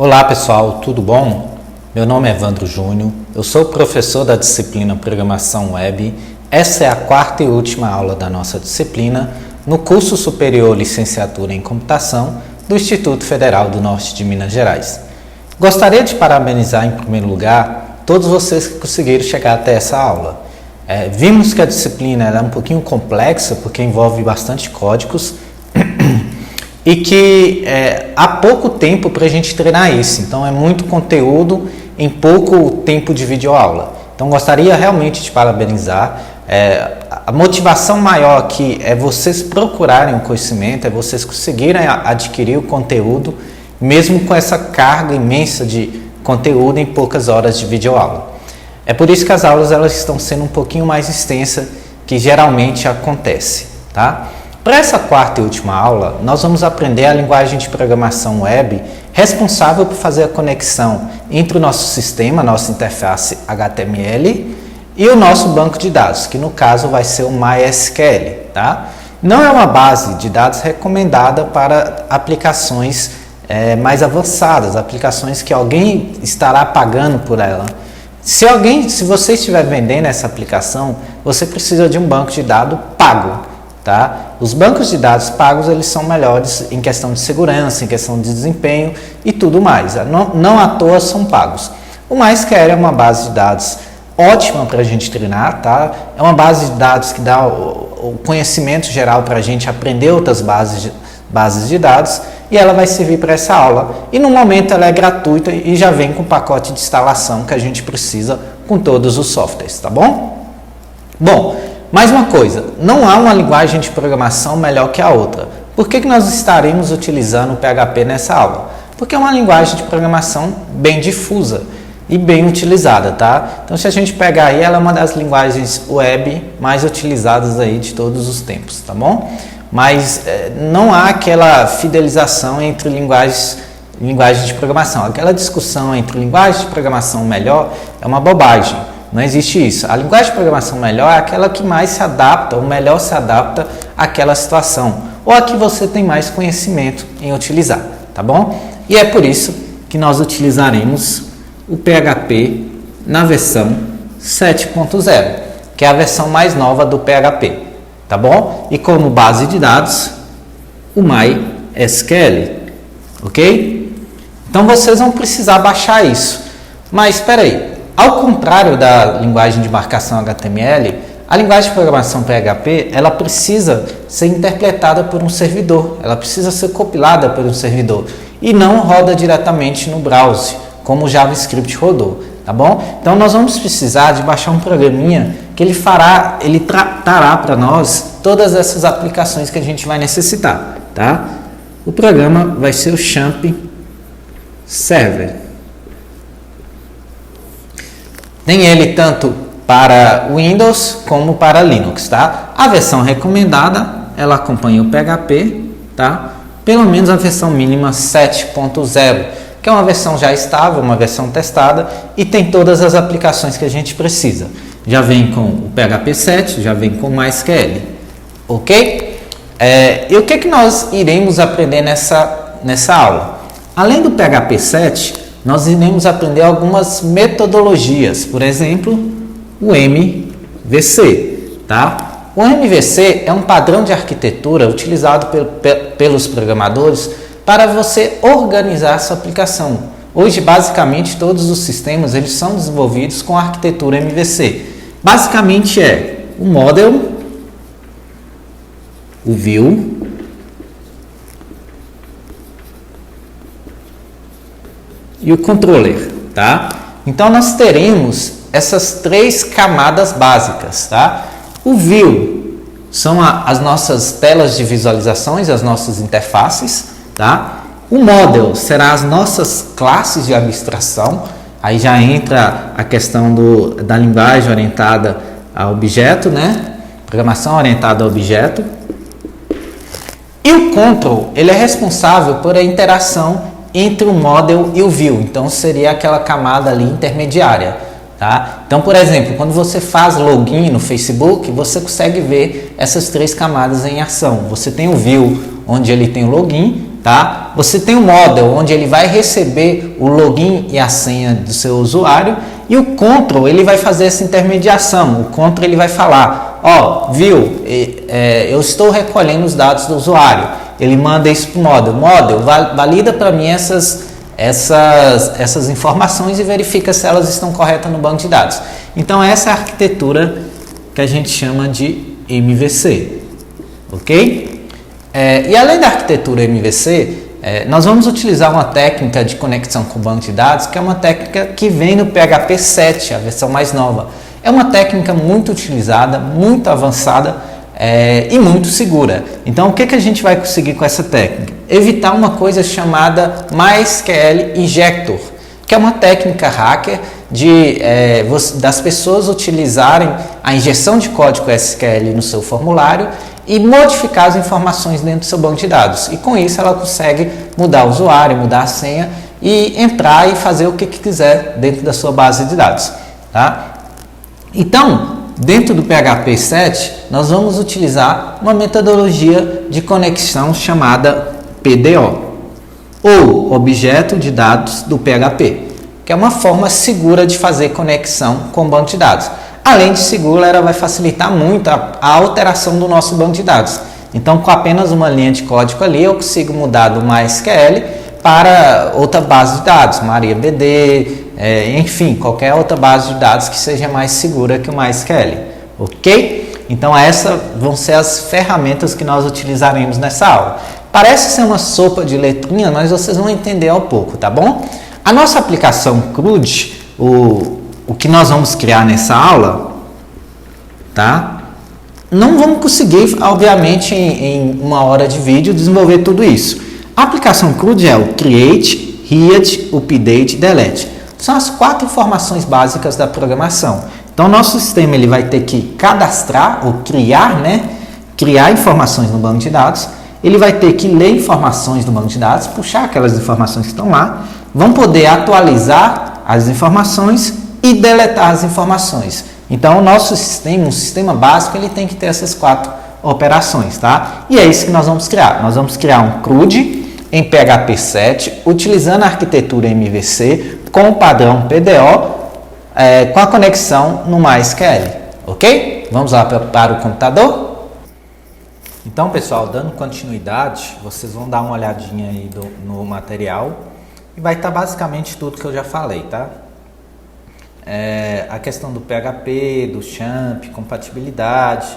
Olá pessoal, tudo bom? Meu nome é Evandro Júnior, eu sou professor da disciplina Programação Web. Essa é a quarta e última aula da nossa disciplina no curso superior Licenciatura em Computação do Instituto Federal do Norte de Minas Gerais. Gostaria de parabenizar em primeiro lugar todos vocês que conseguiram chegar até essa aula. Vimos que a disciplina é um pouquinho complexa porque envolve bastante códigos e que há pouco tempo para a gente treinar isso, então é muito conteúdo em pouco tempo de videoaula. Então gostaria realmente de parabenizar. A motivação maior aqui é vocês procurarem o conhecimento, é vocês conseguirem adquirir o conteúdo, mesmo com essa carga imensa de conteúdo em poucas horas de videoaula. É por isso que as aulas elas estão sendo um pouquinho mais extensas que geralmente acontece, tá? Para essa quarta e última aula, nós vamos aprender a linguagem de programação web responsável por fazer a conexão entre o nosso sistema, nossa interface HTML e o nosso banco de dados, que no caso vai ser o MySQL, tá? Não é uma base de dados recomendada para aplicações mais avançadas, aplicações que alguém estará pagando por ela. Se você estiver vendendo essa aplicação, você precisa de um banco de dados pago. Tá? Os bancos de dados pagos eles são melhores em questão de segurança, em questão de desempenho e tudo mais. Não à toa são pagos. O MySQL é uma base de dados ótima para a gente treinar, tá? É uma base de dados que dá o conhecimento geral para a gente aprender outras bases de dados e ela vai servir para essa aula. E no momento ela é gratuita e já vem com o pacote de instalação que a gente precisa com todos os softwares, tá bom? Bom, mais uma coisa, não há uma linguagem de programação melhor que a outra. Por que nós estaremos utilizando o PHP nessa aula? Porque é uma linguagem de programação bem difusa e bem utilizada, tá? Então, se a gente pegar aí, ela é uma das linguagens web mais utilizadas aí de todos os tempos, tá bom? Mas não há aquela fidelização entre linguagens de programação. Aquela discussão entre linguagem de programação melhor é uma bobagem. Não existe isso. A linguagem de programação melhor é aquela que mais se adapta, ou melhor se adapta àquela situação, ou a que você tem mais conhecimento em utilizar, tá bom? E é por isso que nós utilizaremos o PHP na versão 7.0, que é a versão mais nova do PHP, tá bom? E como base de dados, o MySQL, ok? Então vocês vão precisar baixar isso. Mas espera aí. Ao contrário da linguagem de marcação HTML, a linguagem de programação PHP ela precisa ser interpretada por um servidor, ela precisa ser compilada por um servidor e não roda diretamente no browser, como o JavaScript rodou, tá bom? Então nós vamos precisar de baixar um programinha que ele trará para nós todas essas aplicações que a gente vai necessitar, tá? O programa vai ser o Champ Server. Tem ele tanto para Windows como para Linux, tá? A versão recomendada, ela acompanha o PHP, tá? Pelo menos a versão mínima 7.0, que é uma versão já estável, uma versão testada e tem todas as aplicações que a gente precisa. Já vem com o PHP 7, já vem com o MySQL, ok? E o que nós iremos aprender nessa aula? Além do PHP 7, nós iremos aprender algumas metodologias, por exemplo, o MVC, tá? O MVC é um padrão de arquitetura utilizado pelos programadores para você organizar sua aplicação. Hoje, basicamente, todos os sistemas eles são desenvolvidos com a arquitetura MVC. Basicamente é o model, o view, e o controller, tá? Então nós teremos essas três camadas básicas, tá? O view são as nossas telas de visualizações, as nossas interfaces, tá? O model será as nossas classes de abstração, aí já entra a questão da linguagem orientada a objeto, né? Programação orientada a objeto. E o control, ele é responsável por a interação entre o model e o view, então seria aquela camada ali intermediária, tá? Então, por exemplo, quando você faz login no Facebook, você consegue ver essas três camadas em ação. Você tem o view, onde ele tem o login, tá? Você tem um model onde ele vai receber o login e a senha do seu usuário, e o control ele vai fazer essa intermediação. O control ele vai falar, ó, viu, eu estou recolhendo os dados do usuário. Ele manda isso para o model, valida para mim essas informações e verifica se elas estão corretas no banco de dados. Então essa é a arquitetura que a gente chama de MVC, ok? E além da arquitetura MVC, nós vamos utilizar uma técnica de conexão com o banco de dados, que é uma técnica que vem no PHP 7, a versão mais nova. É uma técnica muito utilizada, muito avançada e muito segura. Então, o que a gente vai conseguir com essa técnica? Evitar uma coisa chamada MySQL Injector, que é uma técnica hacker das pessoas utilizarem a injeção de código SQL no seu formulário e modificar as informações dentro do seu banco de dados. E com isso ela consegue mudar o usuário, mudar a senha e entrar e fazer o que quiser dentro da sua base de dados. Tá? Então, dentro do PHP 7, nós vamos utilizar uma metodologia de conexão chamada PDO, ou Objeto de Dados do PHP, que é uma forma segura de fazer conexão com o banco de dados. Além de segura, ela vai facilitar muito a alteração do nosso banco de dados. Então, com apenas uma linha de código ali, eu consigo mudar do MySQL para outra base de dados, MariaDB, enfim, qualquer outra base de dados que seja mais segura que o MySQL, ok? Então, essas vão ser as ferramentas que nós utilizaremos nessa aula. Parece ser uma sopa de letrinha, mas vocês vão entender ao pouco, tá bom? A nossa aplicação CRUD, o que nós vamos criar nessa aula, tá? Não vamos conseguir, obviamente, em uma hora de vídeo, desenvolver tudo isso. A aplicação CRUD é o Create, Read, Update, Delete. São as 4 informações básicas da programação. Então, nosso sistema ele vai ter que cadastrar ou criar, criar informações no banco de dados. Ele vai ter que ler informações do banco de dados, puxar aquelas informações que estão lá, vão poder atualizar as informações e deletar as informações. Então, o nosso sistema, um sistema básico, ele tem que ter essas 4 operações, tá? E é isso que nós vamos criar. Nós vamos criar um CRUD em PHP 7, utilizando a arquitetura MVC com o padrão PDO, com a conexão no MySQL, ok? Vamos lá para o computador? Então, pessoal, dando continuidade, vocês vão dar uma olhadinha aí no material e vai estar basicamente tudo que eu já falei, tá? A questão do PHP, do XAMPP, compatibilidade,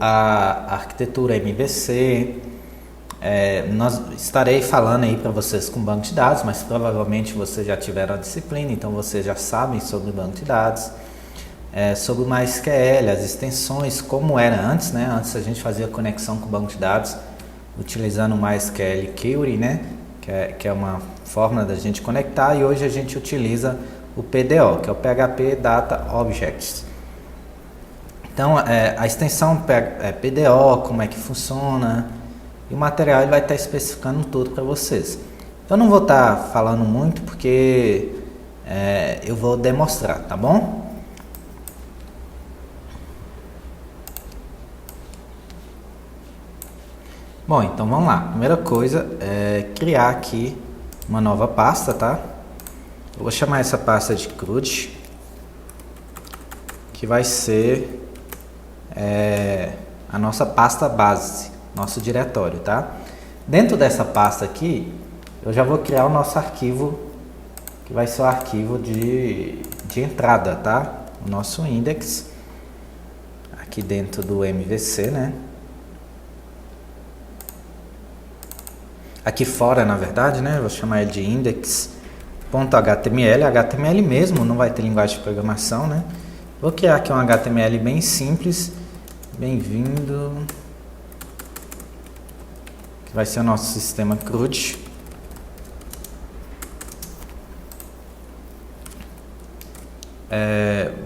a arquitetura MVC. Nós estarei falando aí para vocês com banco de dados, mas provavelmente vocês já tiveram a disciplina, então vocês já sabem sobre banco de dados. Sobre o MySQL, as extensões, como era antes, Antes a gente fazia conexão com o banco de dados utilizando o MySQL Query, que é uma forma da gente conectar, e hoje a gente utiliza o PDO, que é o PHP Data Objects. Então, a extensão PDO, como é que funciona, e o material ele vai estar especificando tudo para vocês. Eu não vou estar falando muito porque eu vou demonstrar, tá bom? Bom, então vamos lá. Primeira coisa é criar aqui uma nova pasta, tá? Eu vou chamar essa pasta de CRUD, que vai ser a nossa pasta base, nosso diretório, tá? Dentro dessa pasta aqui, eu já vou criar o nosso arquivo, que vai ser o arquivo de entrada, tá? O nosso index, aqui dentro do MVC, Aqui fora, na verdade, eu vou chamar ele de index.html, HTML mesmo, não vai ter linguagem de programação, Vou criar aqui um HTML bem simples, bem-vindo, que vai ser o nosso sistema CRUD.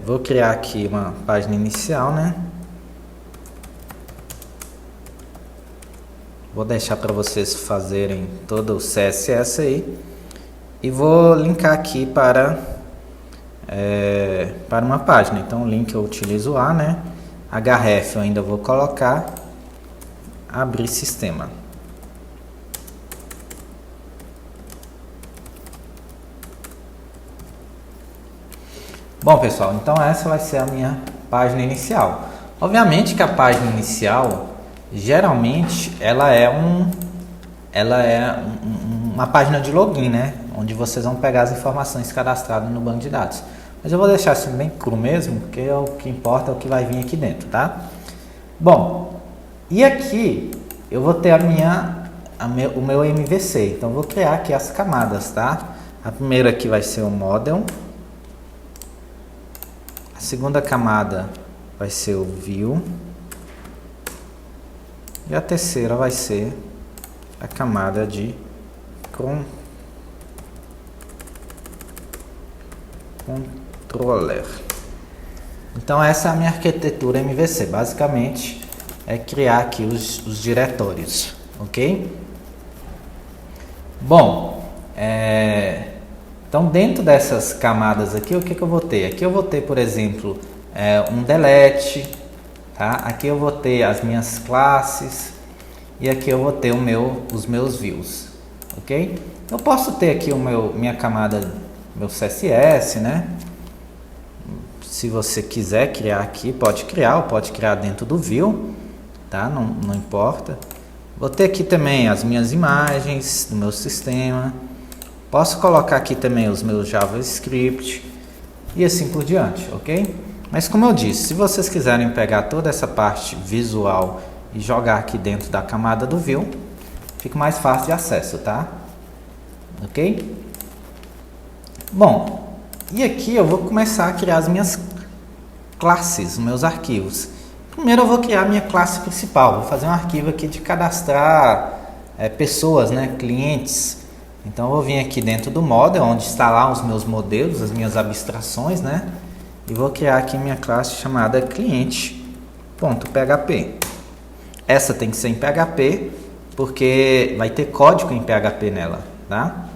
Vou criar aqui uma página inicial, Vou deixar para vocês fazerem todo o CSS aí. E vou linkar aqui para uma página. Então o link eu utilizo lá, href eu ainda vou colocar. Abrir sistema. Bom, pessoal, então essa vai ser a minha página inicial. Obviamente que a página inicial, geralmente, ela é uma página de login, né? Onde vocês vão pegar as informações cadastradas no banco de dados. Mas eu vou deixar assim bem cru mesmo, porque o que importa é o que vai vir aqui dentro, tá? Bom, e aqui eu vou ter o meu MVC. Então, eu vou criar aqui as camadas, tá? A primeira aqui vai ser o model. A segunda camada vai ser o view. E a terceira vai ser a camada de controller. Então essa é a minha arquitetura MVC. Basicamente é criar aqui os diretórios, ok? Bom, então dentro dessas camadas aqui, o que eu vou ter? Aqui eu vou ter, por exemplo, um delete, tá? Aqui eu vou ter as minhas classes e aqui eu vou ter os meus views, ok? Eu posso ter aqui minha camada, meu CSS, né? Se você quiser criar aqui, pode criar, ou pode criar dentro do view, tá? Não importa. Vou ter aqui também as minhas imagens do meu sistema. Posso colocar aqui também os meus JavaScript e assim por diante, ok? Mas como eu disse, se vocês quiserem pegar toda essa parte visual e jogar aqui dentro da camada do view, fica mais fácil de acesso, tá? Ok? Bom, e aqui eu vou começar a criar as minhas classes, meus arquivos. Primeiro eu vou criar a minha classe principal. Vou fazer um arquivo aqui de cadastrar pessoas, né, clientes. Então eu vou vir aqui dentro do model, onde está lá os meus modelos, as minhas abstrações, né? E vou criar aqui minha classe chamada cliente.php. Essa tem que ser em PHP, porque vai ter código em PHP nela, tá?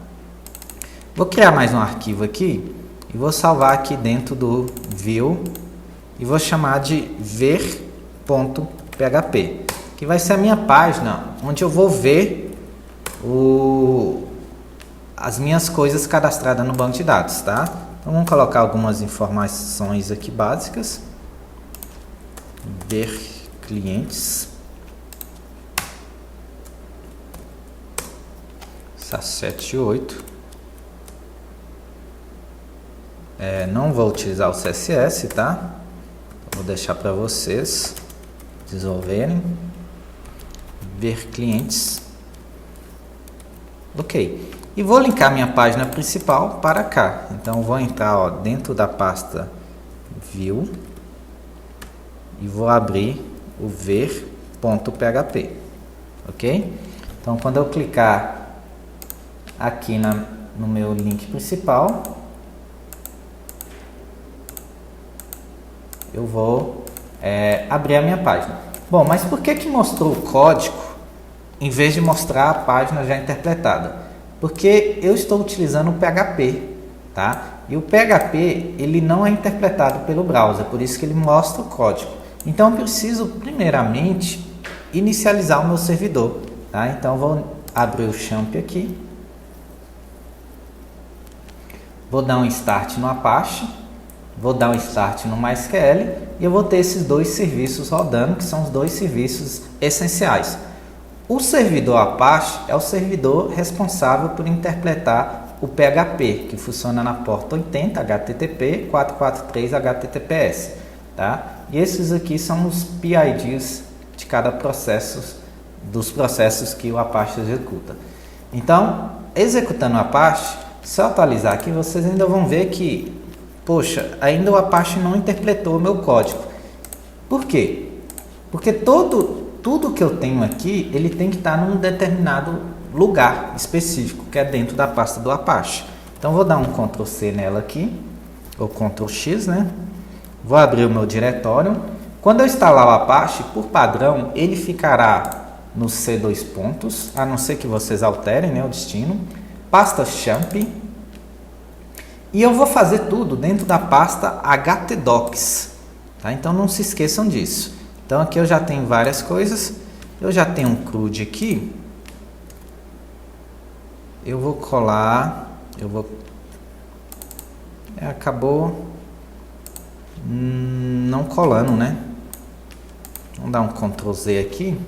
Vou criar mais um arquivo aqui e vou salvar aqui dentro do view e vou chamar de ver.php, que vai ser a minha página onde eu vou ver as minhas coisas cadastradas no banco de dados, tá? Então vamos colocar algumas informações aqui básicas. Ver clientes. SA78. Não vou utilizar o CSS, tá? Vou deixar para vocês desenvolverem. Ver clientes. Ok. E vou linkar minha página principal para cá. Então vou entrar dentro da pasta view e vou abrir o ver.php. Ok? Então quando eu clicar aqui no meu link principal, eu vou abrir a minha página. Bom, mas por que mostrou o código em vez de mostrar a página já interpretada? Porque eu estou utilizando o PHP, tá? E o PHP, ele não é interpretado pelo browser, por isso que ele mostra o código. Então eu preciso primeiramente inicializar o meu servidor, tá? Então eu vou abrir o champ aqui. Vou dar um start no Apache, vou dar um start no MySQL e eu vou ter esses dois serviços rodando, que são os dois serviços essenciais. O servidor Apache é o servidor responsável por interpretar o PHP, que funciona na porta 80 HTTP 443 HTTPS, tá? E esses aqui são os PIDs de cada processo, dos processos que o Apache executa. Então, executando o Apache, se eu atualizar aqui, vocês ainda vão ver que, poxa, ainda o Apache não interpretou o meu código. Por quê? Porque tudo que eu tenho aqui, ele tem que estar num determinado lugar específico, que é dentro da pasta do Apache. Então, vou dar um Ctrl C nela aqui, ou Ctrl X, né? Vou abrir o meu diretório. Quando eu instalar o Apache, por padrão, ele ficará no C2 pontos, a não ser que vocês alterem, né, o destino. Pasta champ. E eu vou fazer tudo dentro da pasta htdocs, tá? Então, não se esqueçam disso. Então aqui eu já tenho várias coisas, eu já tenho um CRUD aqui, eu vou colar, acabou, não colando, né? Vamos dar um Ctrl Z aqui.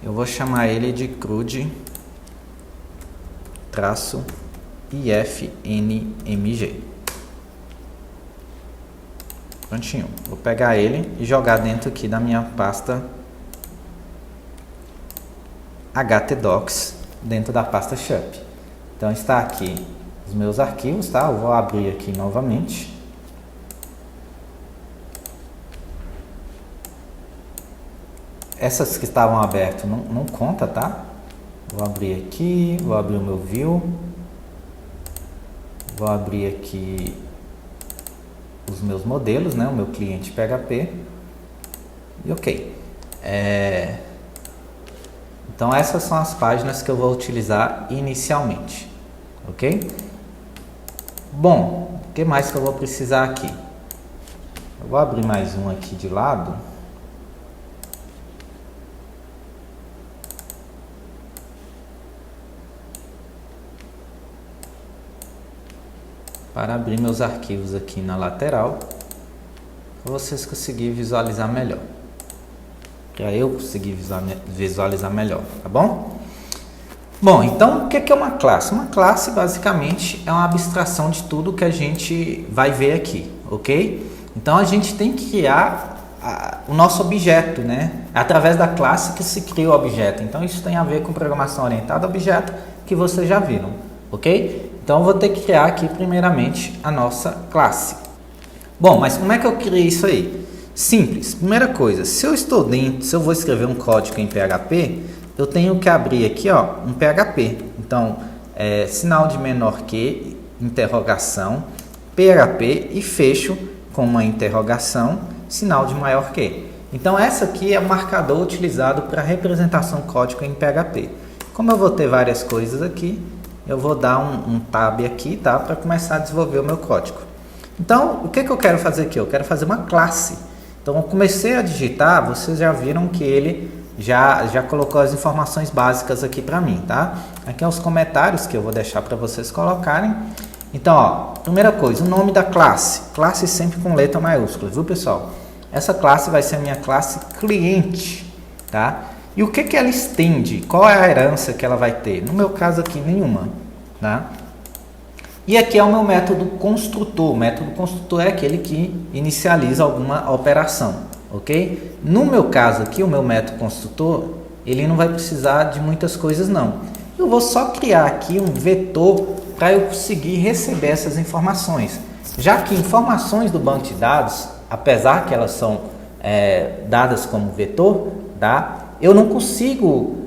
Eu vou chamar ele de CRUD-IFNMG. Prontinho. Vou pegar ele e jogar dentro aqui da minha pasta htdocs, dentro da pasta SHUP. Então está aqui os meus arquivos, tá? Eu vou abrir aqui novamente. Essas que estavam abertas não conta, tá? Vou abrir aqui, vou abrir o meu view. Vou abrir aqui os meus modelos, né? O meu cliente PHP. E ok. Então essas são as páginas que eu vou utilizar inicialmente. Ok? Bom, o que mais que eu vou precisar aqui? Eu vou abrir mais um aqui de lado. Para abrir meus arquivos aqui na lateral, para vocês conseguirem visualizar melhor. Para eu conseguir visualizar melhor, tá bom? Bom, então o que é uma classe? Uma classe basicamente é uma abstração de tudo que a gente vai ver aqui, ok? Então a gente tem que criar o nosso objeto, né? É através da classe que se cria o objeto. Então isso tem a ver com programação orientada a objeto, que vocês já viram, ok? Então eu vou ter que criar aqui primeiramente a nossa classe. Bom, mas como é que eu criei isso aí? Simples. Primeira coisa, se eu vou escrever um código em PHP, eu tenho que abrir aqui, ó, um PHP. Então, sinal de menor que, interrogação, PHP e fecho com uma interrogação, sinal de maior que. Então essa aqui é o marcador utilizado para representação código em PHP. Como eu vou ter várias coisas aqui, eu vou dar um tab aqui, tá? Para começar a desenvolver o meu código. Então, o que eu quero fazer aqui? Eu quero fazer uma classe. Então, eu comecei a digitar, vocês já viram que ele já colocou as informações básicas aqui para mim, tá? Aqui é os comentários que eu vou deixar para vocês colocarem. Então, ó, primeira coisa, o nome da classe. Classe sempre com letra maiúscula, viu, pessoal? Essa classe vai ser a minha classe cliente, tá? E o que ela estende? Qual é a herança que ela vai ter? No meu caso aqui, nenhuma, tá? E aqui é o meu método construtor. O método construtor é aquele que inicializa alguma operação, ok? No meu caso aqui, o meu método construtor, ele não vai precisar de muitas coisas não. Eu vou só criar aqui um vetor para eu conseguir receber essas informações. Já que informações do banco de dados, apesar que elas são dadas como vetor, tá? Eu não consigo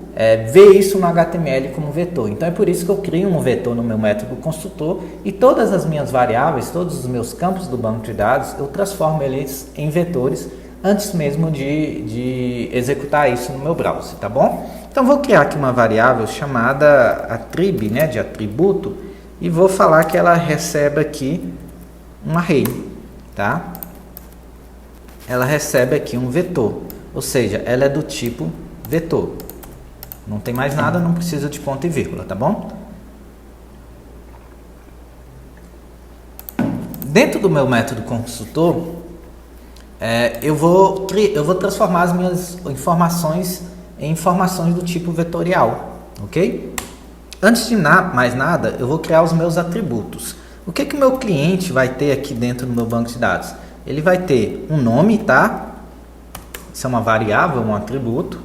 ver isso no HTML como vetor. Então é por isso que eu crio um vetor no meu método construtor e todas as minhas variáveis, todos os meus campos do banco de dados, eu transformo eles em vetores antes mesmo de executar isso no meu browser, tá bom? Então vou criar aqui uma variável chamada attrib, né, de atributo, e vou falar que ela recebe aqui um array, tá? Ela recebe aqui um vetor. Ou seja, ela é do tipo vetor. Não tem mais nada, não precisa de ponto e vírgula, tá bom? Dentro do meu método construtor, eu vou transformar as minhas informações em informações do tipo vetorial, ok? Antes de mais nada, eu vou criar os meus atributos. O que o meu cliente vai ter aqui dentro do meu banco de dados? Ele vai ter um nome, tá? Isso é uma variável, um atributo.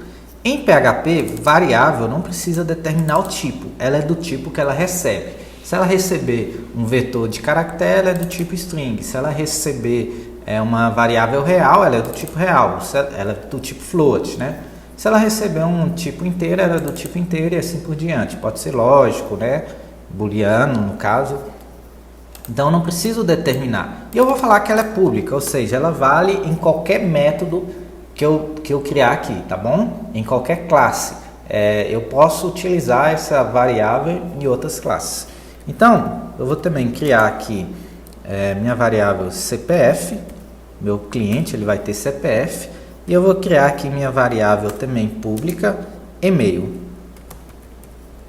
Em PHP, variável não precisa determinar o tipo. Ela é do tipo que ela recebe. Se ela receber um vetor de caractere, ela é do tipo string. Se ela receber uma variável real, ela é do tipo real. Ela é do tipo float, né? Se ela receber um tipo inteiro, ela é do tipo inteiro e assim por diante. Pode ser lógico, né? Booleano, no caso. Então, eu não preciso determinar. E eu vou falar que ela é pública, ou seja, ela vale em qualquer método que eu criar aqui, tá bom? Em qualquer classe. Eu posso utilizar essa variável em outras classes. Então, eu vou também criar aqui minha variável CPF. Meu cliente ele vai ter CPF. E eu vou criar aqui minha variável também pública, e-mail.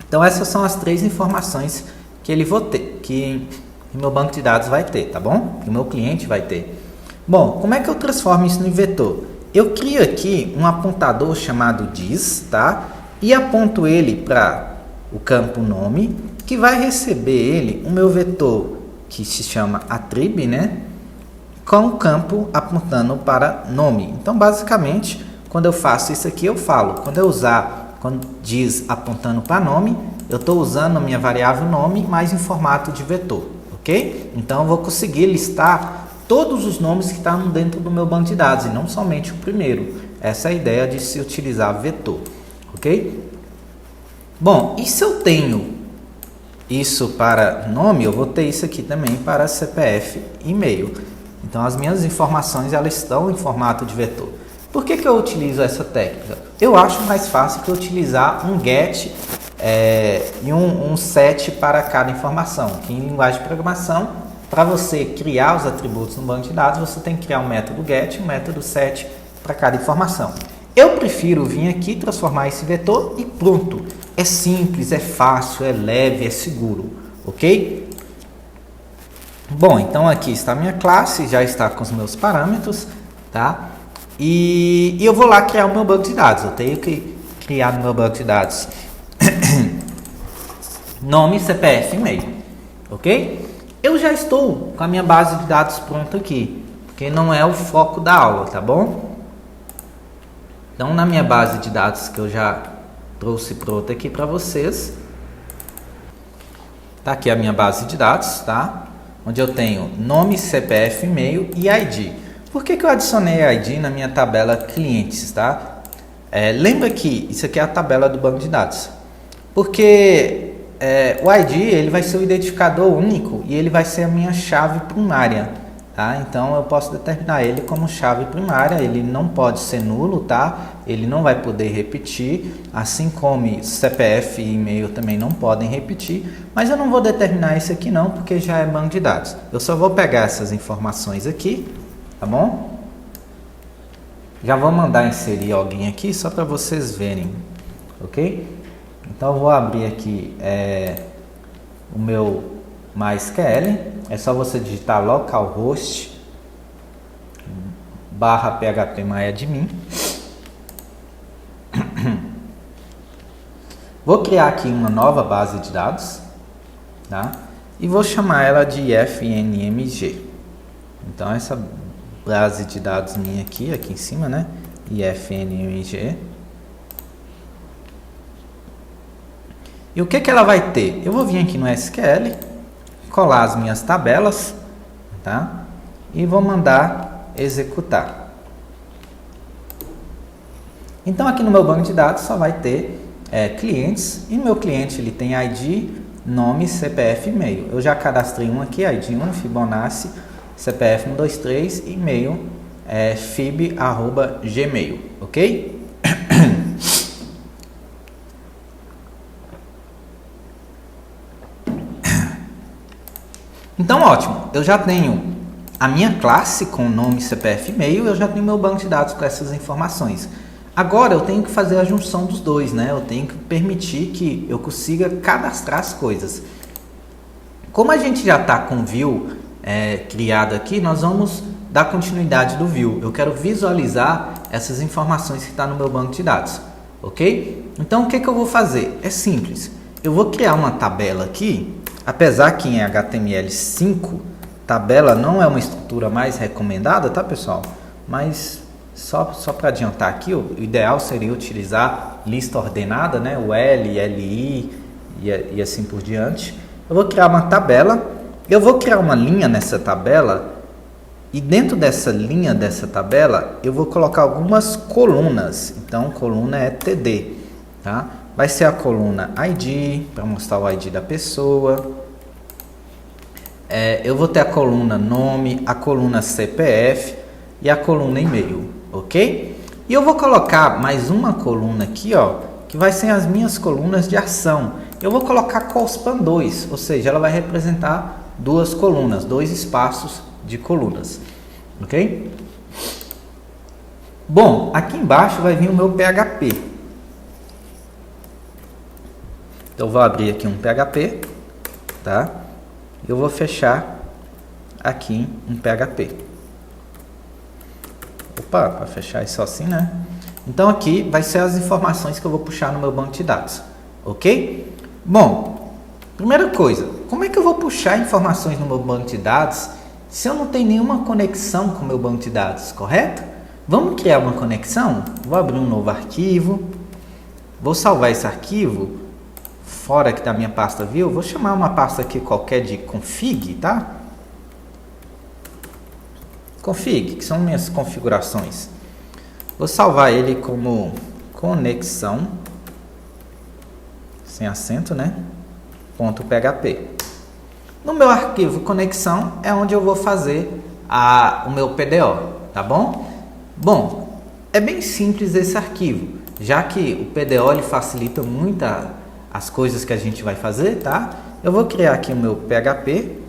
Então, essas são as três informações que ele vou ter, que meu banco de dados vai ter, tá bom? Que o meu cliente vai ter. Bom, como é que eu transformo isso em vetor? Eu crio aqui um apontador chamado diz, tá? E aponto ele para o campo nome, que vai receber ele o meu vetor que se chama attrib, né? Com o campo apontando para nome. Então, basicamente, quando eu faço isso aqui, eu falo. Quando diz apontando para nome, eu estou usando a minha variável nome, mas em formato de vetor, ok? Então, eu vou conseguir listar todos os nomes que estão dentro do meu banco de dados, e não somente o primeiro. Essa é a ideia de se utilizar vetor, ok? Bom, e se eu tenho isso para nome, eu vou ter isso aqui também para CPF e e-mail. Então, as minhas informações elas estão em formato de vetor. Por que eu utilizo essa técnica? Eu acho mais fácil que utilizar um get e um set para cada informação. Que em linguagem de programação, para você criar os atributos no banco de dados, você tem que criar um método get e um método set para cada informação. Eu prefiro vir aqui, transformar esse vetor e pronto. É simples, é fácil, é leve, é seguro, ok? Bom, então aqui está a minha classe, já está com os meus parâmetros, tá? E eu vou lá criar o meu banco de dados. Eu tenho que criar no meu banco de dados nome, CPF, e-mail, ok? Eu já estou com a minha base de dados pronta aqui, porque não é o foco da aula, tá bom? Então, na minha base de dados que eu já trouxe pronta aqui para vocês, tá aqui a minha base de dados, tá? Onde eu tenho nome, CPF, e-mail e ID. Por que eu adicionei ID na minha tabela clientes, tá? Lembra que isso aqui é a tabela do banco de dados. Porque o ID ele vai ser o identificador único e ele vai ser a minha chave primária, tá? Então eu posso determinar ele como chave primária, ele não pode ser nulo, tá? Ele não vai poder repetir, assim como CPF e e-mail também não podem repetir, mas eu não vou determinar isso aqui não, porque já é banco de dados. Eu só vou pegar essas informações aqui, tá bom? Já vou mandar inserir alguém aqui só para vocês verem, ok? Então eu vou abrir aqui o meu MySQL. É só você digitar localhost /phpMyAdmin. Vou criar aqui uma nova base de dados, tá? E vou chamar ela de IFNMG. Então essa base de dados minha aqui em cima, né? IFNMG. E o que ela vai ter? Eu vou vir aqui no SQL, colar as minhas tabelas, tá? E vou mandar executar. Então aqui no meu banco de dados só vai ter clientes, e meu cliente ele tem ID, nome, CPF e e-mail. Eu já cadastrei um aqui, ID 1, Fibonacci, CPF 123, e-mail fib@gmail, ok? Então, ótimo, eu já tenho a minha classe com nome, CPF e e-mail, eu já tenho meu banco de dados com essas informações. Agora eu tenho que fazer a junção dos dois, né? Eu tenho que permitir que eu consiga cadastrar as coisas. Como a gente já está com o view criado aqui, nós vamos dar continuidade do view. Eu quero visualizar essas informações que estão no meu banco de dados, ok? Então o que eu vou fazer? É simples, eu vou criar uma tabela aqui. Apesar que em HTML5, tabela não é uma estrutura mais recomendada, tá pessoal? Mas só para adiantar aqui, o ideal seria utilizar lista ordenada, né? O L, LI e assim por diante. Eu vou criar uma tabela, eu vou criar uma linha nessa tabela e dentro dessa linha dessa tabela eu vou colocar algumas colunas. Então, coluna é TD, tá? Vai ser a coluna ID, para mostrar o ID da pessoa. Eu vou ter a coluna nome, a coluna CPF e a coluna e-mail, ok? E eu vou colocar mais uma coluna aqui, ó, que vai ser as minhas colunas de ação. Eu vou colocar colspan 2, ou seja, ela vai representar duas colunas, dois espaços de colunas, ok? Bom, aqui embaixo vai vir o meu PHP. Então, eu vou abrir aqui um PHP, tá? Eu vou fechar aqui um PHP. Opa, para fechar isso assim, né? Então aqui vai ser as informações que eu vou puxar no meu banco de dados, ok? Bom, primeira coisa, como é que eu vou puxar informações no meu banco de dados se eu não tenho nenhuma conexão com o meu banco de dados, correto? Vamos criar uma conexão? Vou abrir um novo arquivo, vou salvar esse arquivo fora aqui da minha pasta view, vou chamar uma pasta aqui qualquer de config, tá? Config, que são minhas configurações. Vou salvar ele como conexão, sem acento, né? .php. No meu arquivo conexão é onde eu vou fazer o meu PDO, tá bom? Bom, é bem simples esse arquivo, já que o PDO ele facilita muito as coisas que a gente vai fazer, tá? Eu vou criar aqui o meu PHP,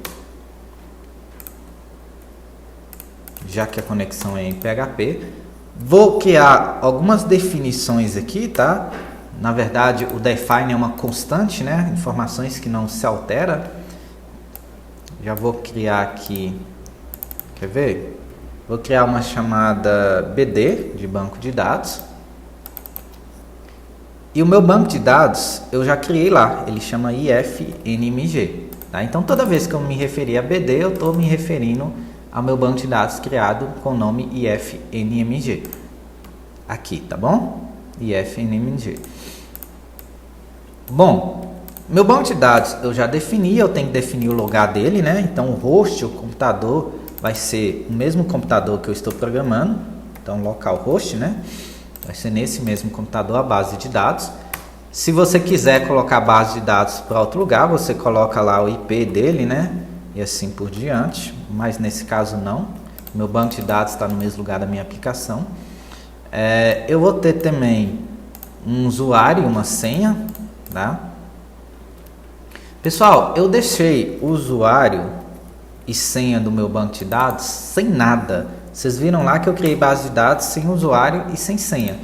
já que a conexão é em PHP. Vou criar algumas definições aqui, tá? Na verdade, o define é uma constante, né? Informações que não se altera. Já vou criar aqui, quer ver? Vou criar uma chamada BD, de banco de dados. E o meu banco de dados, eu já criei lá, ele chama ifnmg. Tá? Então, toda vez que eu me referir a BD, eu estou me referindo ao meu banco de dados criado com o nome ifnmg. Aqui, tá bom? ifnmg. Bom, meu banco de dados eu já defini, eu tenho que definir o lugar dele, né? Então, o host, o computador, vai ser o mesmo computador que eu estou programando. Então, localhost, né? Vai ser nesse mesmo computador a base de dados. Se você quiser colocar a base de dados para outro lugar, você coloca lá o IP dele, né? E assim por diante, mas nesse caso não. Meu banco de dados está no mesmo lugar da minha aplicação. Eu vou ter também um usuário e uma senha, tá? Pessoal, eu deixei o usuário e senha do meu banco de dados sem nada. Vocês viram lá que eu criei base de dados sem usuário e sem senha.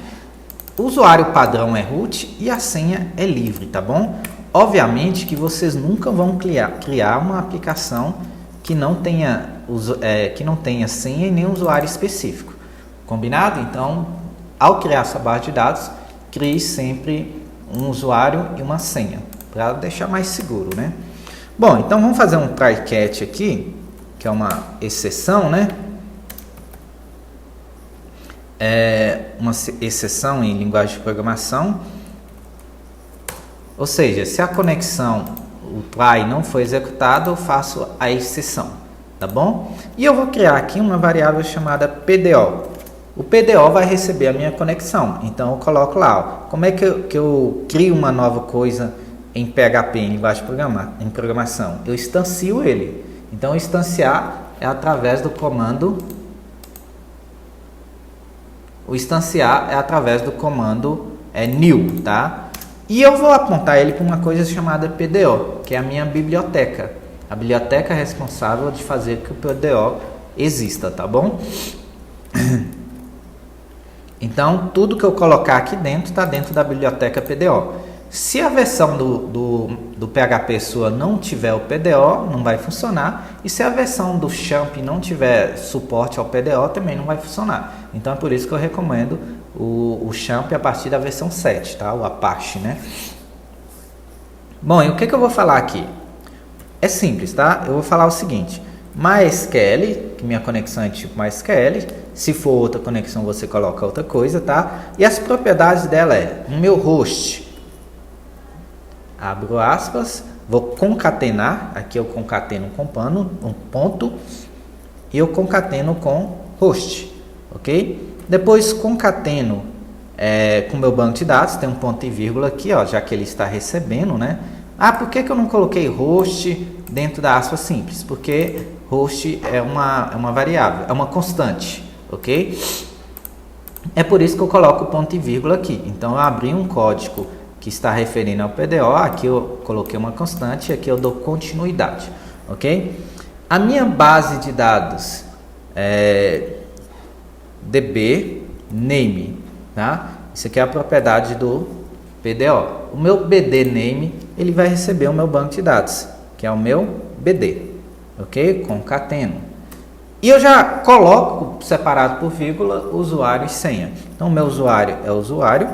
O usuário padrão é root e a senha é livre, tá bom? Obviamente que vocês nunca vão criar uma aplicação que não tenha senha e nem usuário específico. Combinado? Então, ao criar essa base de dados, crie sempre um usuário e uma senha, para deixar mais seguro, né? Bom, então vamos fazer um try catch aqui, que é uma exceção, né? Uma exceção em linguagem de programação. Ou seja, se a conexão, o try não foi executado, eu faço a exceção, tá bom? E eu vou criar aqui uma variável chamada PDO. O PDO vai receber a minha conexão, então eu coloco lá, ó, como é que eu crio uma nova coisa em PHP, em linguagem de programação? Eu instancio ele. Então, instanciar é através do comando new, tá? E eu vou apontar ele para uma coisa chamada PDO, que é a minha biblioteca. A biblioteca é responsável de fazer que o PDO exista, tá bom? Então, tudo que eu colocar aqui dentro está dentro da biblioteca PDO. Se a versão do PHP sua não tiver o PDO, não vai funcionar. E se a versão do Champ não tiver suporte ao PDO, também não vai funcionar. Então, é por isso que eu recomendo o Champ a partir da versão 7, tá? O Apache, né? Bom, e o que eu vou falar aqui? É simples, tá? Eu vou falar o seguinte. MySQL, que minha conexão é tipo MySQL. Se for outra conexão, você coloca outra coisa, tá? E as propriedades dela o meu host. Abro aspas, vou concatenar, aqui eu concateno com um ponto, e eu concateno com host, ok? Depois concateno com o meu banco de dados, tem um ponto e vírgula aqui, ó, já que ele está recebendo, né? Ah, por que eu não coloquei host dentro da aspa simples? Porque host é uma variável, é uma constante, ok? É por isso que eu coloco o ponto e vírgula aqui. Então, eu abri um código que está referindo ao PDO, aqui eu coloquei uma constante e aqui eu dou continuidade, ok? A minha base de dados é DB name, tá? Isso aqui é a propriedade do PDO. O meu BD name, ele vai receber o meu banco de dados, que é o meu BD, ok? Concateno. E eu já coloco separado por vírgula usuário e senha. Então, o meu usuário é usuário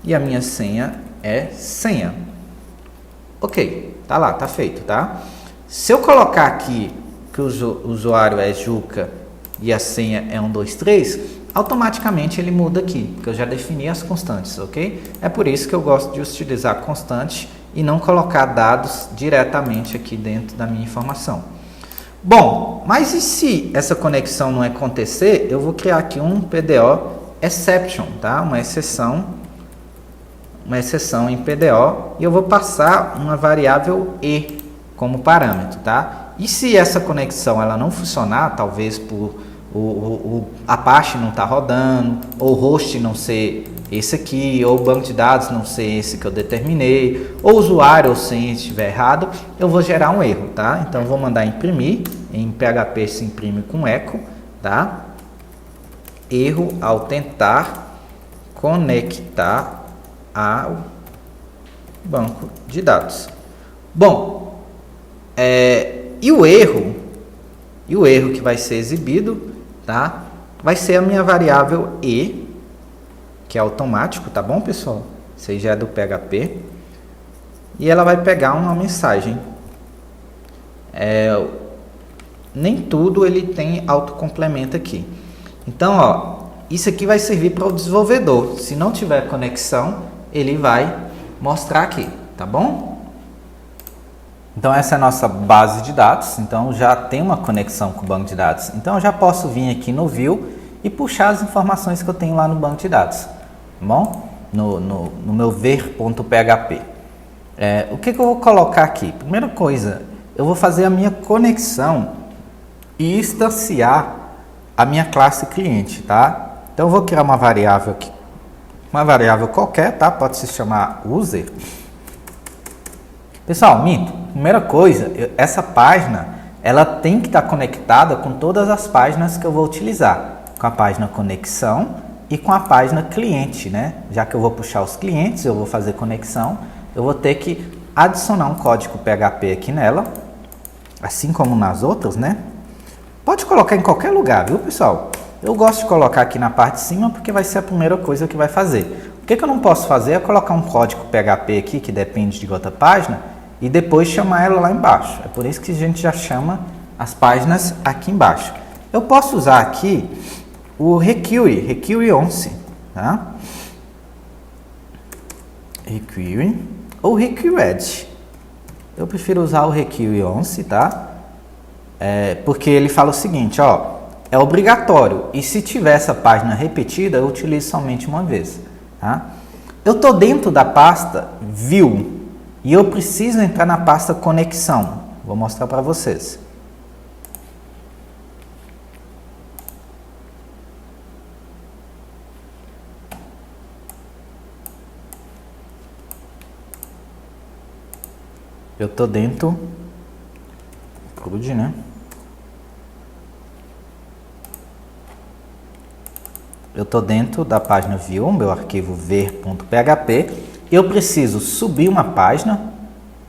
e a minha senha é senha. Ok, tá lá, tá feito, tá? Se eu colocar aqui que o usuário é Juca e a senha é 123, automaticamente ele muda aqui, porque eu já defini as constantes, ok? É por isso que eu gosto de utilizar constante e não colocar dados diretamente aqui dentro da minha informação. Bom, mas e se essa conexão não acontecer, eu vou criar aqui um PDO exception, tá? Uma exceção em PDO e eu vou passar uma variável e como parâmetro, tá? E se essa conexão ela não funcionar, talvez por o Apache não está rodando, ou o host não ser esse aqui, ou o banco de dados não ser esse que eu determinei, ou o usuário ou senha estiver errado, eu vou gerar um erro, tá? Então eu vou mandar imprimir, em PHP se imprime com eco, tá? Erro ao tentar conectar ao banco de dados. Bom, e o erro que vai ser exibido, tá? Vai ser a minha variável e, que é automático, tá bom, pessoal? Isso aí já é do PHP. E ela vai pegar uma mensagem. Nem tudo ele tem autocomplemento aqui. Então, ó, isso aqui vai servir para o desenvolvedor. Se não tiver conexão, ele vai mostrar aqui, tá bom? Então essa é a nossa base de dados, então já tem uma conexão com o banco de dados. Então eu já posso vir aqui no View e puxar as informações que eu tenho lá no banco de dados, tá bom? No meu ver.php. O que eu vou colocar aqui? Primeira coisa, eu vou fazer a minha conexão e instanciar a minha classe cliente, tá? Então eu vou criar uma variável aqui, uma variável qualquer, tá? Pode se chamar user. Pessoal, minto. Primeira coisa, essa página, ela tem que estar conectada com todas as páginas que eu vou utilizar. Com a página conexão e com a página cliente, né? Já que eu vou puxar os clientes, eu vou fazer conexão, eu vou ter que adicionar um código PHP aqui nela, assim como nas outras, né? Pode colocar em qualquer lugar, viu, pessoal? Eu gosto de colocar aqui na parte de cima porque vai ser a primeira coisa que vai fazer. O que eu não posso fazer é colocar um código PHP aqui, que depende de outra página, e depois chamar ela lá embaixo. É por isso que a gente já chama as páginas aqui embaixo. Eu posso usar aqui o require 11, tá? Require ou required. Eu prefiro usar o require 11, tá? Porque ele fala o seguinte, ó, é obrigatório e se tiver essa página repetida, eu utilizo somente uma vez, tá? Eu estou dentro da pasta view e eu preciso entrar na pasta conexão. Vou mostrar para vocês. Eu estou dentro, né? Eu estou dentro da página view, meu arquivo ver.php. Eu preciso subir uma página,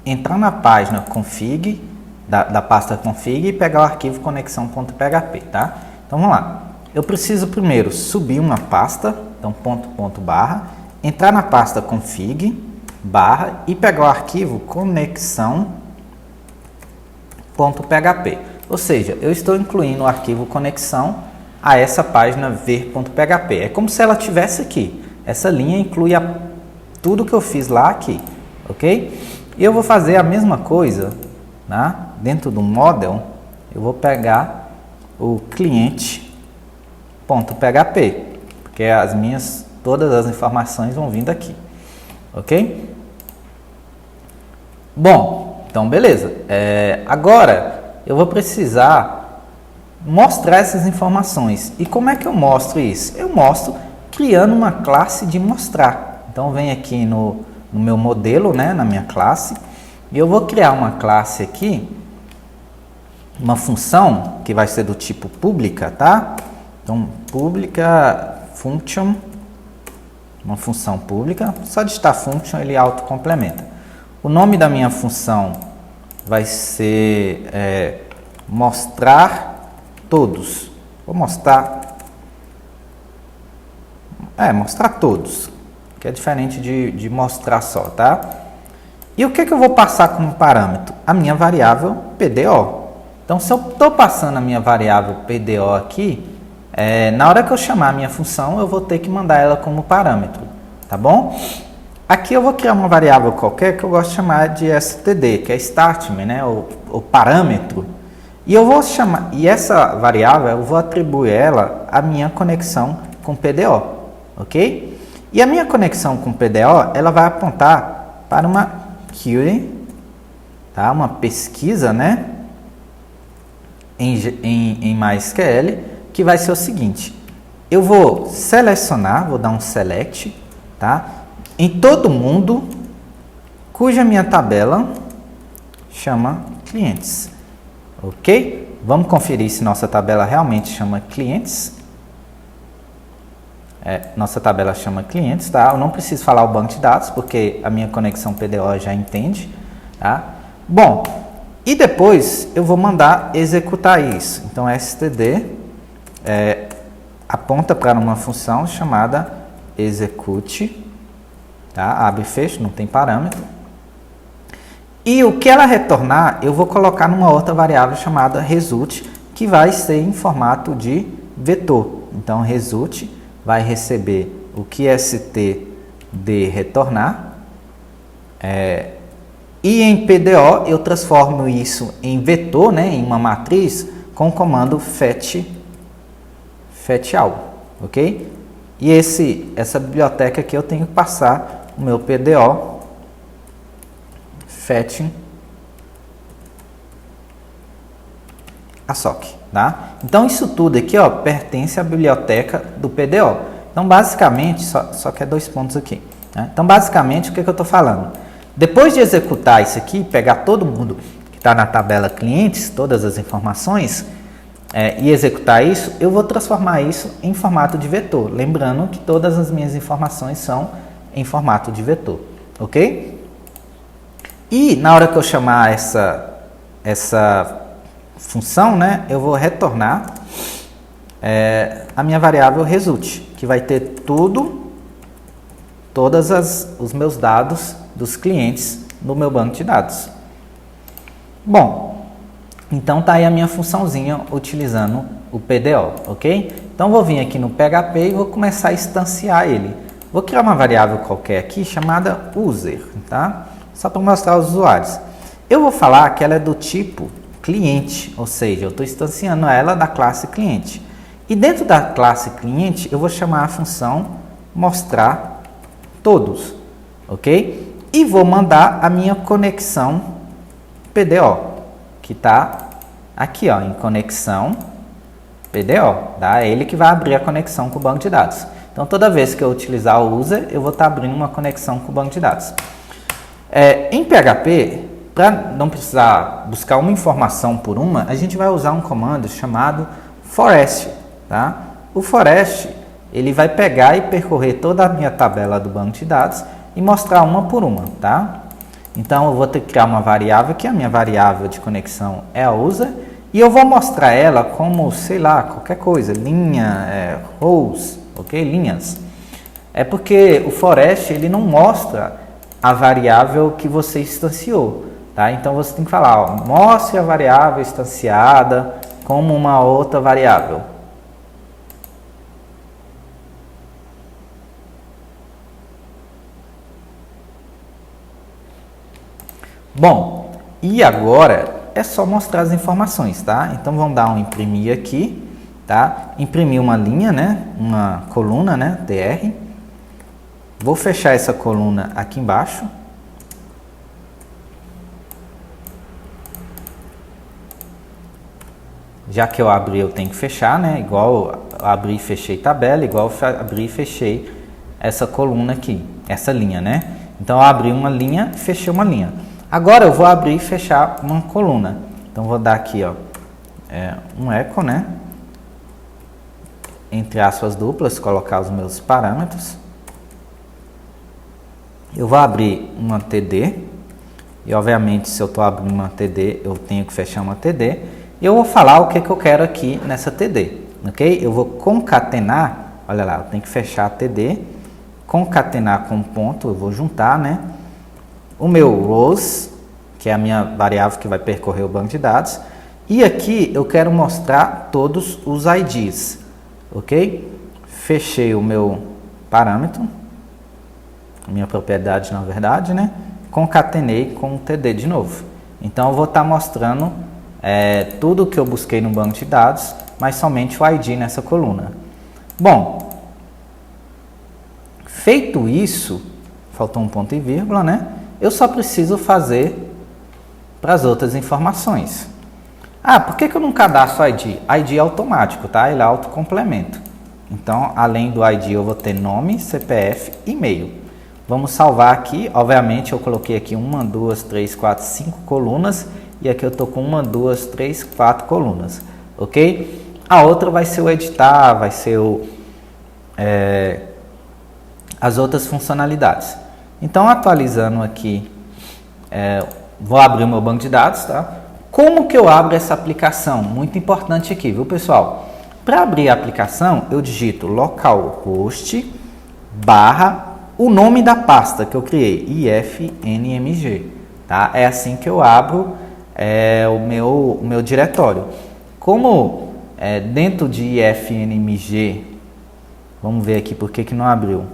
entrar na página config, da pasta config e pegar o arquivo conexão.php, tá? Então vamos lá. Eu preciso primeiro subir uma pasta, então barra, entrar na pasta config, barra e pegar o arquivo conexão.php. Ou seja, eu estou incluindo o arquivo conexão a essa página ver.php. É como se ela tivesse aqui. Essa linha inclui tudo que eu fiz lá aqui, ok? E eu vou fazer a mesma coisa, né? Dentro do model, eu vou pegar o cliente.php, porque todas as informações vão vir daqui, ok? Bom, então beleza. Agora eu vou precisar mostrar essas informações. E como é que eu mostro isso? Eu mostro criando uma classe de mostrar. Então, vem aqui no meu modelo, né, na minha classe, e eu vou criar uma classe aqui, uma função que vai ser do tipo pública, tá? Então, pública function, uma função pública, só digitar function ele autocomplementa. O nome da minha função vai ser mostrar todos. Vou mostrar, mostrar todos, que é diferente de mostrar só, tá? E o que eu vou passar como parâmetro? A minha variável PDO. Então, se eu estou passando a minha variável PDO aqui, na hora que eu chamar a minha função, eu vou ter que mandar ela como parâmetro, tá bom? Aqui eu vou criar uma variável qualquer que eu gosto de chamar de std, que é startme, né? O parâmetro. E eu vou chamar, e essa variável eu vou atribuir ela à minha conexão com PDO, ok? E a minha conexão com PDO, ela vai apontar para uma query, tá? Uma pesquisa, né? Em MySQL, que vai ser o seguinte: eu vou selecionar, vou dar um select, tá? Em todo mundo cuja minha tabela chama clientes, ok? Vamos conferir se nossa tabela realmente chama clientes. Nossa tabela chama clientes, tá? Eu não preciso falar o banco de dados, porque a minha conexão PDO já entende, tá? Bom, e depois eu vou mandar executar isso. Então, std aponta para uma função chamada execute, tá? Abre e fecha, não tem parâmetro. E o que ela retornar, eu vou colocar numa outra variável chamada result, que vai ser em formato de vetor. Então, result vai receber o que std retornar. E em PDO eu transformo isso em vetor, né, em uma matriz, com o comando fetch_all, ok? E essa biblioteca aqui eu tenho que passar o meu PDO fetch a sock, tá? Então isso tudo aqui, ó, pertence à biblioteca do PDO. Então basicamente, só que é 2 pontos aqui, né? Então basicamente o que eu estou falando? Depois de executar isso aqui, pegar todo mundo que está na tabela clientes, todas as informações, e executar isso, eu vou transformar isso em formato de vetor. Lembrando que todas as minhas informações são em formato de vetor, ok? E na hora que eu chamar essa função, né, eu vou retornar a minha variável result, que vai ter todos os meus dados dos clientes no meu banco de dados. Bom, então tá aí a minha funçãozinha utilizando o PDO, ok? Então vou vir aqui no PHP e vou começar a instanciar ele. Vou criar uma variável qualquer aqui chamada user, tá? Só para mostrar aos usuários. Eu vou falar que ela é do tipo cliente, ou seja, eu estou instanciando ela da classe cliente. E dentro da classe cliente eu vou chamar a função mostrar todos, ok? E vou mandar a minha conexão PDO, que está aqui, ó, em conexão PDO, tá? É ele que vai abrir a conexão com o banco de dados. Então, toda vez que eu utilizar o user, eu vou estar abrindo uma conexão com o banco de dados. Em PHP, para não precisar buscar uma informação por uma, a gente vai usar um comando chamado forest, tá? O forest, ele vai pegar e percorrer toda a minha tabela do banco de dados e mostrar uma por uma, tá? Então, eu vou ter que criar uma variável, que a minha variável de conexão é a user, e eu vou mostrar ela como, sei lá, qualquer coisa, linha, rows, ok? Linhas. É porque o forest, ele não mostra a variável que você instanciou, tá? Então, você tem que falar, ó, mostre a variável instanciada como uma outra variável. Bom, e agora é só mostrar as informações, tá? Então vamos dar um imprimir aqui, tá? Imprimir uma linha, né? Uma coluna, né? tr. Vou fechar essa coluna aqui embaixo. Já que eu abri, eu tenho que fechar, né? Igual eu abri e fechei tabela, igual eu abri e fechei essa coluna aqui, essa linha, né? Então eu abri uma linha, fechei uma linha. Agora eu vou abrir e fechar uma coluna. Então vou dar aqui, ó, um echo, né? Entre aspas duplas, colocar os meus parâmetros. Eu vou abrir uma TD. E obviamente, se eu estou abrindo uma TD, eu tenho que fechar uma TD. Eu vou falar o que eu quero aqui nessa TD, ok? Eu vou concatenar, olha lá, eu tenho que fechar a TD, concatenar com um ponto, eu vou juntar, né? O meu rows, que é a minha variável que vai percorrer o banco de dados, e aqui eu quero mostrar todos os IDs, ok? Fechei o meu parâmetro, minha propriedade na verdade, né? Concatenei com o TD de novo. Então eu vou estar mostrando tudo que eu busquei no banco de dados, mas somente o ID nessa coluna. Bom, feito isso, faltou um ponto e vírgula, né? Eu só preciso fazer para as outras informações. Ah, por que eu não cadastro ID? ID é automático, tá? Ele é autocomplemento. Então, além do ID, eu vou ter nome, CPF e e-mail. Vamos salvar aqui. Obviamente, eu coloquei aqui 1, 2, 3, 4, 5 colunas. E aqui eu estou com 1, 2, 3, 4 colunas. Ok? A outra vai ser o editar, vai ser as outras funcionalidades. Então, atualizando aqui, vou abrir o meu banco de dados, tá? Como que eu abro essa aplicação? Muito importante aqui, viu, pessoal? Para abrir a aplicação, eu digito localhost / o nome da pasta que eu criei, ifnmg, tá? É assim que eu abro o meu diretório. Como dentro de ifnmg, vamos ver aqui por que não abriu.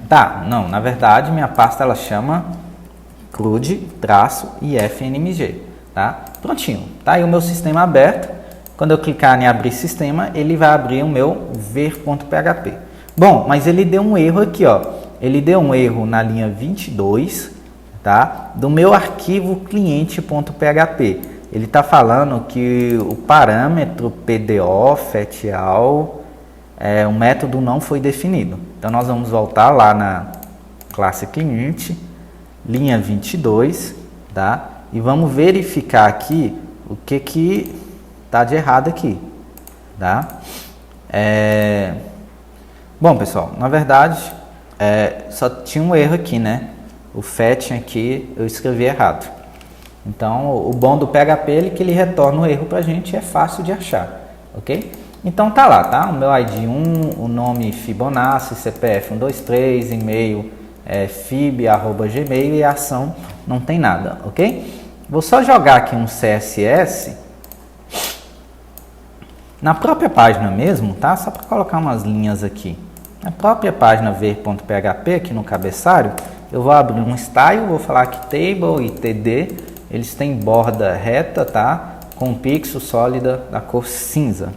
Tá, não, na verdade minha pasta ela chama CRUD-ifnmg, tá? Prontinho, tá aí o meu sistema aberto. Quando eu clicar em abrir sistema, ele vai abrir o meu ver.php. Bom, mas ele deu um erro aqui, ó. Ele deu um erro na linha 22, tá? Do meu arquivo cliente.php. Ele está falando que o parâmetro PDO, fetall, o método não foi definido. Então, nós vamos voltar lá na classe cliente, linha 22, tá? E vamos verificar aqui o que tá de errado aqui, tá? Bom, pessoal, na verdade, só tinha um erro aqui, né? O fetch aqui eu escrevi errado. Então, o bom do PHP é que ele retorna o erro pra gente, é fácil de achar, ok? Então tá lá, tá? O meu ID 1, o nome Fibonacci, CPF 123, e-mail fib@gmail e a ação não tem nada, ok? Vou só jogar aqui um CSS na própria página mesmo, tá? Só para colocar umas linhas aqui. Na própria página ver.php, aqui no cabeçalho, eu vou abrir um style, vou falar que table e td, eles têm borda reta, tá? Com pixel sólida da cor cinza.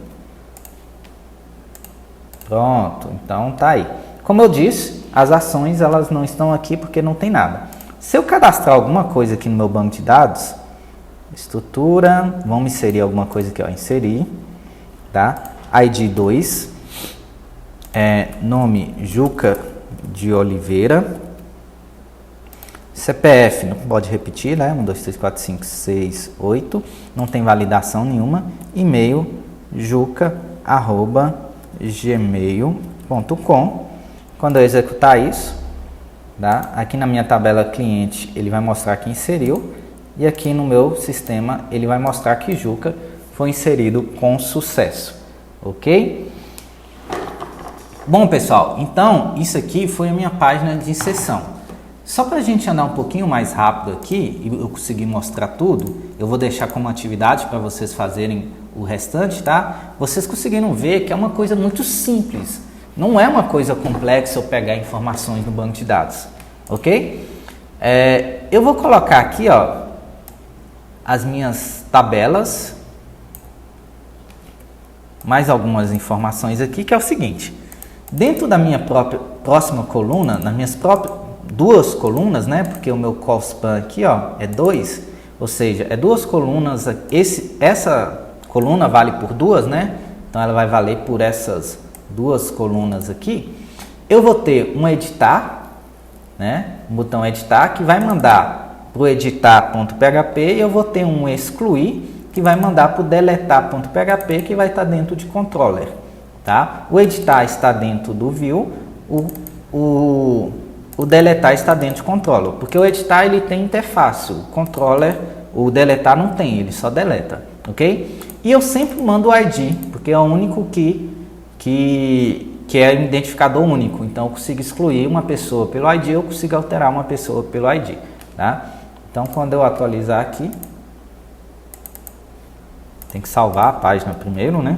Pronto, então tá aí. Como eu disse, as ações elas não estão aqui porque não tem nada. Se eu cadastrar alguma coisa aqui no meu banco de dados, estrutura, vamos inserir alguma coisa aqui, ó, inserir, tá? ID 2, nome Juca de Oliveira, CPF, não pode repetir, né? 1, 2, 3, 4, 5, 6, 8, não tem validação nenhuma, e-mail juca@gmail.com. Quando eu executar isso, tá? Aqui na minha tabela cliente ele vai mostrar que inseriu e aqui no meu sistema ele vai mostrar que Juca foi inserido com sucesso, ok? Bom, pessoal, então isso aqui foi a minha página de inserção. Só para a gente andar um pouquinho mais rápido aqui e eu conseguir mostrar tudo, eu vou deixar como atividade para vocês fazerem o restante, tá? Vocês conseguiram ver que é uma coisa muito simples. Não é uma coisa complexa eu pegar informações no banco de dados, ok? Eu vou colocar aqui, ó, as minhas tabelas, mais algumas informações aqui, que é o seguinte. Dentro da minha próxima coluna, nas minhas duas colunas, né? Porque o meu cospan aqui, ó, é 2, ou seja, é duas colunas. Essa coluna vale por duas, né? Então ela vai valer por essas duas colunas aqui. Eu vou ter um editar, né? Um botão editar que vai mandar para o editar.php e eu vou ter um excluir que vai mandar para o deletar.php que vai estar dentro de controller, tá? O editar está dentro do view, o o deletar está dentro de controller, porque o editar ele tem interface, o controller, o deletar não tem, ele só deleta, ok? E eu sempre mando o ID, porque é o único que é identificador único, então eu consigo excluir uma pessoa pelo ID, eu consigo alterar uma pessoa pelo ID, tá? Então quando eu atualizar aqui, tem que salvar a página primeiro, né?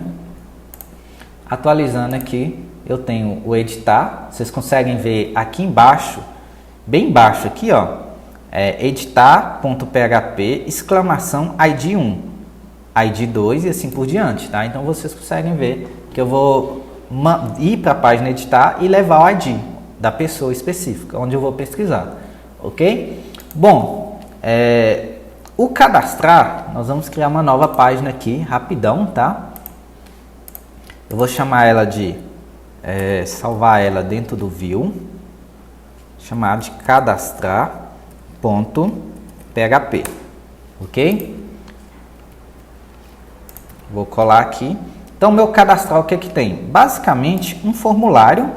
Atualizando aqui, eu tenho o editar, vocês conseguem ver aqui embaixo, bem embaixo aqui, ó, editar.php, exclamação ID1, ID2 e assim por diante, tá? Então vocês conseguem ver que eu vou ir para a página editar e levar o ID da pessoa específica, onde eu vou pesquisar, ok? Bom, o cadastrar, nós vamos criar uma nova página aqui, rapidão, tá? Eu vou chamar ela de, salvar ela dentro do view, chamar de cadastrar.php, ok? Vou colar aqui. Então, meu cadastrar, o que que tem? Basicamente, um formulário,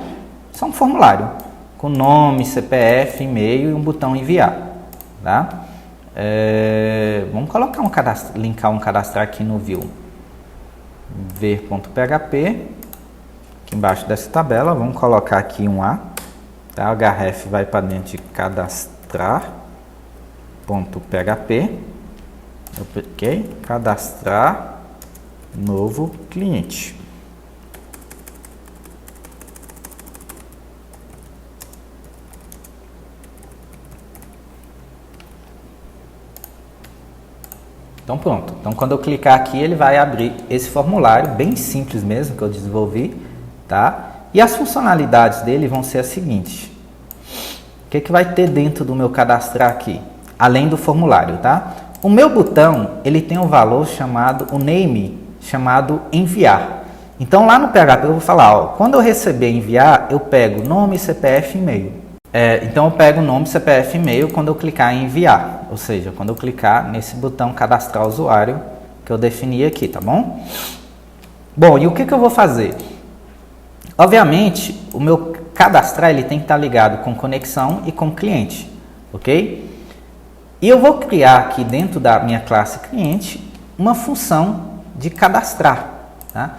só um formulário, com nome, CPF, e-mail e um botão enviar, tá? Vamos colocar linkar um cadastrar aqui no view ver.php, aqui embaixo dessa tabela, vamos colocar aqui um A, tá? O href vai para dentro de cadastrar.php, ok? Cadastrar novo cliente. Então pronto, então quando eu clicar aqui ele vai abrir esse formulário, bem simples mesmo, que eu desenvolvi, tá? E as funcionalidades dele vão ser as seguintes. O que vai ter dentro do meu cadastrar aqui? Além do formulário, tá? O meu botão, ele tem um valor chamado, o name, chamado enviar. Então lá no PHP eu vou falar, ó, quando eu receber enviar, eu pego nome, CPF e e-mail. Então eu pego o nome, CPF e e-mail quando eu clicar em enviar, ou seja, quando eu clicar nesse botão cadastrar usuário que eu defini aqui, tá bom? Bom, e o que eu vou fazer? Obviamente, o meu cadastrar ele tem que estar ligado com conexão e com cliente, ok? E eu vou criar aqui dentro da minha classe cliente uma função de cadastrar, tá?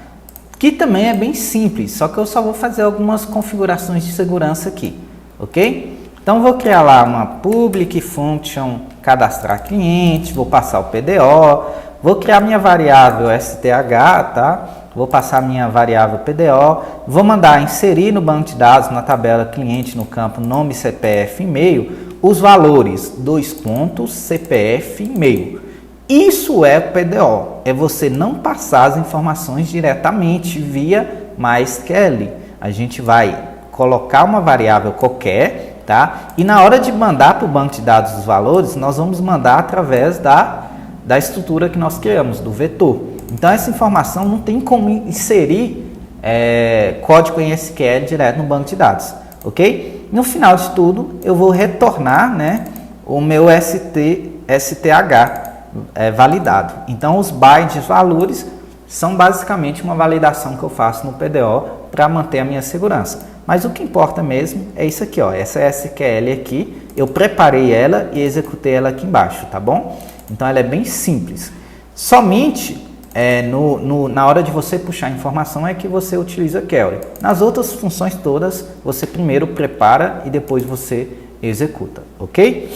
Que também é bem simples, só que eu só vou fazer algumas configurações de segurança aqui. Ok? Então, vou criar lá uma public function cadastrar cliente, vou passar o PDO, vou criar minha variável STH, tá? Vou passar minha variável PDO, vou mandar inserir no banco de dados, na tabela cliente, no campo nome, CPF, e-mail, os valores, 2 pontos, CPF, e-mail. Isso é PDO, é você não passar as informações diretamente via MySQL. A gente vai colocar uma variável qualquer, tá? E na hora de mandar para o banco de dados os valores, nós vamos mandar através da estrutura que nós criamos, do vetor. Então, essa informação não tem como inserir código em SQL direto no banco de dados, ok? No final de tudo, eu vou retornar, né, o meu STH validado. Então, os bytes valores são basicamente uma validação que eu faço no PDO para manter a minha segurança. Mas o que importa mesmo é isso aqui, ó, essa SQL aqui, eu preparei ela e executei ela aqui embaixo, tá bom? Então ela é bem simples. Somente na hora de você puxar informação é que você utiliza query. Nas outras funções todas, você primeiro prepara e depois você executa, ok?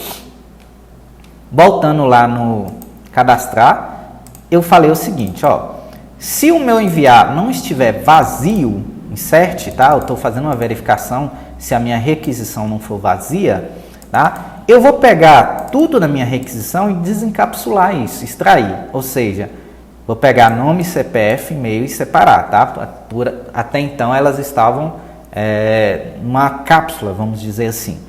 Voltando lá no cadastrar, eu falei o seguinte, ó, se o meu enviar não estiver vazio, insert, tá? Eu estou fazendo uma verificação se a minha requisição não for vazia, tá? Eu vou pegar tudo da minha requisição e desencapsular isso, extrair, ou seja, vou pegar nome, CPF, e-mail e separar, tá? Até então elas estavam numa cápsula, vamos dizer assim.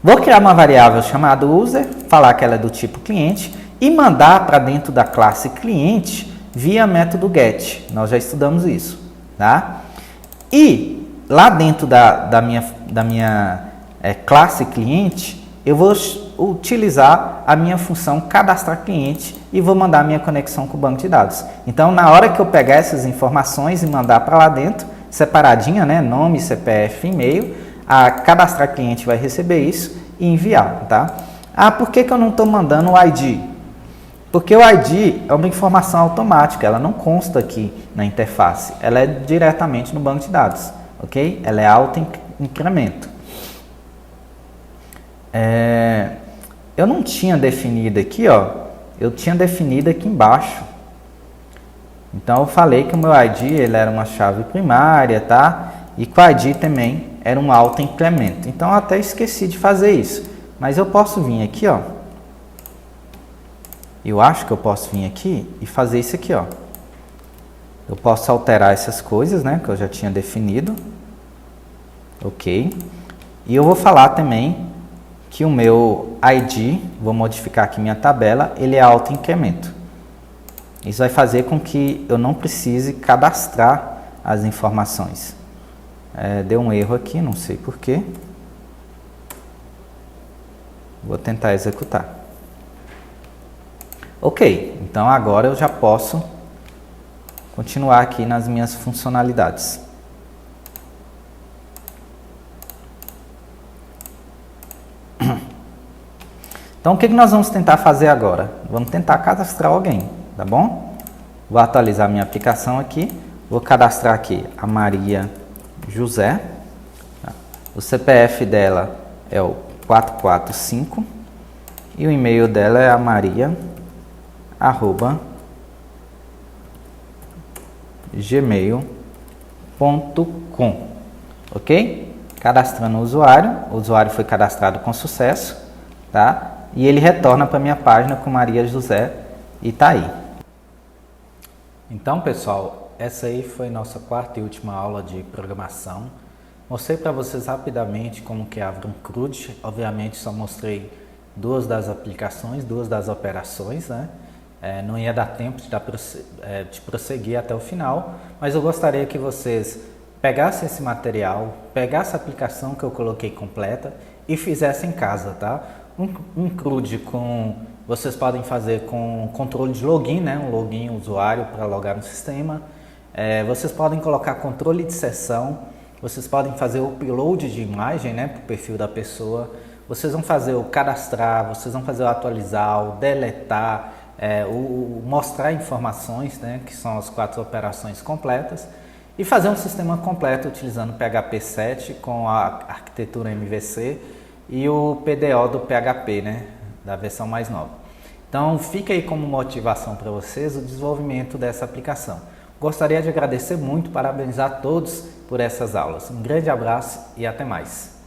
Vou criar uma variável chamada user, falar que ela é do tipo cliente e mandar para dentro da classe cliente via método get. Nós já estudamos isso. Tá? E lá dentro da minha classe cliente, eu vou utilizar a minha função cadastrar cliente e vou mandar a minha conexão com o banco de dados. Então, na hora que eu pegar essas informações e mandar para lá dentro, separadinha, né, nome, CPF, e-mail, a cadastrar cliente vai receber isso e enviar, tá? Ah, por que eu não estou mandando o ID? Porque o ID é uma informação automática, ela não consta aqui na interface, ela é diretamente no banco de dados, ok? Ela é auto-incremento. Eu não tinha definido aqui, ó, eu tinha definido aqui embaixo. Então eu falei que o meu ID ele era uma chave primária, tá? E que o ID também era um auto-incremento. Então eu até esqueci de fazer isso. Mas eu posso vir aqui, ó. Eu acho que eu posso vir aqui e fazer isso aqui, ó. Eu posso alterar essas coisas, né? Que eu já tinha definido. Ok. E eu vou falar também que o meu ID, vou modificar aqui minha tabela, ele é auto-incremento. Isso vai fazer com que eu não precise cadastrar as informações. Deu um erro aqui, não sei porquê. Vou tentar executar. Ok, então agora eu já posso continuar aqui nas minhas funcionalidades. Então o que nós vamos tentar fazer agora? Vamos tentar cadastrar alguém, tá bom? Vou atualizar minha aplicação aqui, vou cadastrar aqui a Maria José, o CPF dela é o 445 e o e-mail dela é amaria@gmail.com, ok? Cadastrando o usuário foi cadastrado com sucesso, tá? E ele retorna para minha página com Maria José e tá aí. Então, pessoal, essa aí foi nossa quarta e última aula de programação. Mostrei para vocês rapidamente como que abre um CRUD. Obviamente só mostrei duas das aplicações, duas das operações, né? Não ia dar tempo de prosseguir até o final, mas eu gostaria que vocês pegassem esse material, pegassem a aplicação que eu coloquei completa e fizessem em casa, tá? Um CRUD vocês podem fazer com controle de login, né? Um login usuário para logar no sistema. Vocês podem colocar controle de sessão, vocês podem fazer o upload de imagem, né, para o perfil da pessoa. Vocês vão fazer o cadastrar, vocês vão fazer o atualizar, o deletar, o mostrar informações, né, que são as 4 operações completas. E fazer um sistema completo utilizando PHP 7 com a arquitetura MVC e o PDO do PHP, né, da versão mais nova. Então fica aí como motivação para vocês o desenvolvimento dessa aplicação. Gostaria de agradecer muito, parabenizar a todos por essas aulas. Um grande abraço e até mais.